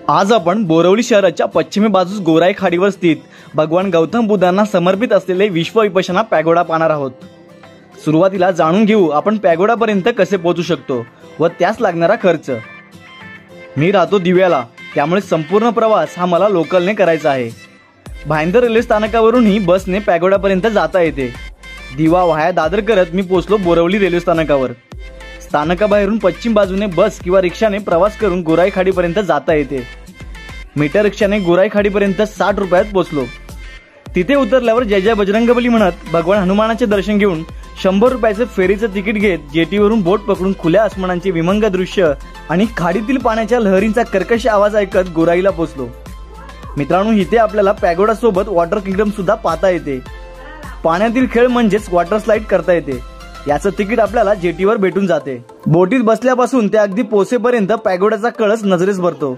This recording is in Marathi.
आज आपण बोरवली शहराच्या पश्चिमी बाजूस गोराई खाडीवर स्थित भगवान गौतम बुद्धांना समर्पित असलेले विश्व विपश्यना पॅगोडा पाहणार आहोत। सुरुवातीला जाणून घेऊ आपण पॅगोडापर्यंत कसे पोहोचू शकतो व त्यास लागणारा खर्च। मी राहतो दिव्याला, त्यामुळे संपूर्ण प्रवास हा मला लोकलने करायचा आहे। भाईंदर रेल्वे स्थानकावरूनही बसने पॅगोडापर्यंत जाता येते। दिवा वाया दादर करत मी पोहोचलो बोरवली रेल्वे स्थानकावर। स्थानकाबाहेरून पश्चिम बाजूने बस किंवा रिक्षाने प्रवास करून गोराई खाडीपर्यंत जाता येते। मीटर रिक्षाने गोराई खाडीपर्यंत 60 रुपयात पोहोचलो। तिथे उतरल्यावर जय जय बजरंगबली म्हणत भगवान हनुमानाचे दर्शन घेऊन 100 रुपयाचे फेरीचे तिकीट घेत जेटीवरून बोट पकडून खुल्या आसमानाचे विमंग दृश्य आणि खाडीतील पाण्याच्या लहरींचा कर्कश आवाज ऐकत गोराईला पोहोचलो। मित्रांनो, इथे आपल्याला पॅगोडा सोबत वॉटर किंगडम सुद्धा पाहता येते। पाण्यातील खेळ म्हणजेच वॉटर स्लाइड करता येते। याचं तिकीट आपल्याला जेटीवर भेटून जाते। बोटीत बसल्यापासून ते अगदी पोहोचेपर्यंत पॅगोडाचा कळस नजरेस भरतो।